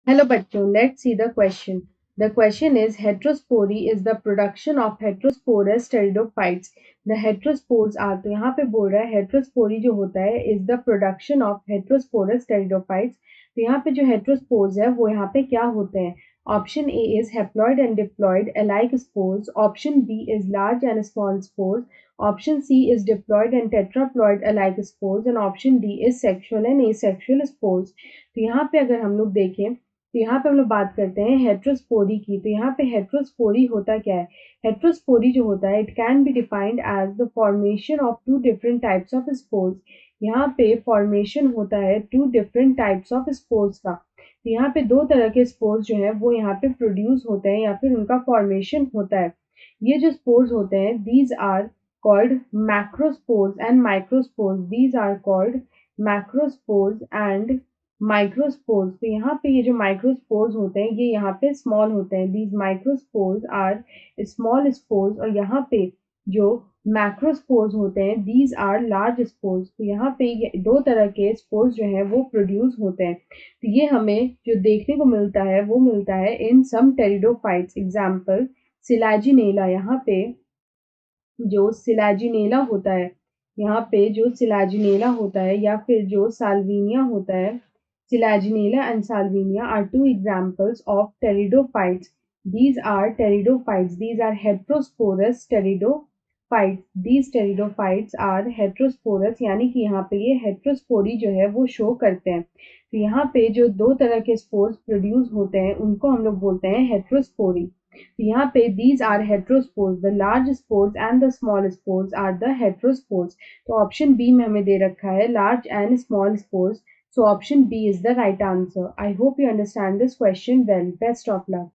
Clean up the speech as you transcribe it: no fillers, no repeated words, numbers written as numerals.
Hello बच्चों, let's see the question. The question is heterospory is the production of heterosporous pteridophytes. The heterospores are तो यहाँ पे बोल रहा है heterospory जो होता है is the production of heterosporous pteridophytes. तो यहाँ पे जो heterospores है वो यहाँ पे क्या होते हैं? Option A is haploid and diploid alike spores. Option B is large and small spores. Option C is diploid and tetraploid alike spores. And option D is sexual and asexual spores. तो यहाँ पे अगर हम लोग देखें तो यहाँ पे हम लोग बात करते हैं हेट्रोस्पोरी की। तो यहाँ पे हेट्रोस्पोरी होता क्या है? हेट्रोस्पोरी जो होता है it can be defined as the formation of two different types of spores. यहाँ पे फॉर्मेशन होता है two different types of spores का। तो यहाँ पे दो तरह के स्पोर्स जो है वो यहाँ पे प्रोड्यूस होते हैं या फिर उनका फॉर्मेशन होता है। ये जो स्पोर्स होते हैं these are called macrospores and microspores. These are called macrospores and microspores. तो यहाँ पे ये जो माइक्रोस्पोर्स होते हैं ये यहाँ पे स्मॉल होते हैं। These microspores are small spores. और यहाँ पे जो मैक्रोस्पोर्स होते हैं दीज आर लार्ज स्पोर्स। तो यहाँ पे ये दो तरह के स्पोर्स जो हैं वो प्रोड्यूस होते हैं। तो ये हमें जो देखने को मिलता है वो मिलता है इन सम टेरिडोफाइट्स। Example Selaginella. यहाँ पे जो सिलाजिनेला होता है यहाँ पे जो सिलाजिनेला होता है या फिर जो साल्विनिया होता है, Silaginella and Salvinia are two examples of pteridophytes. These are pteridophytes. These are heterosporous pteridophytes. These pteridophytes are heterosporous यानी कि यहाँ पे ये heterospory जो है वो शो करते हैं। तो यहाँ पे जो दो तरह के स्पोर्स प्रोड्यूस होते हैं उनको हम लोग बोलते हैं heterospory। तो यहाँ पे these are heterospores. The large spores and the small spores are the heterospores. तो ऑप्शन बी में हमें दे रखा है large and small spores. So option B is the right answer. I hope you understand this question well. Best of luck.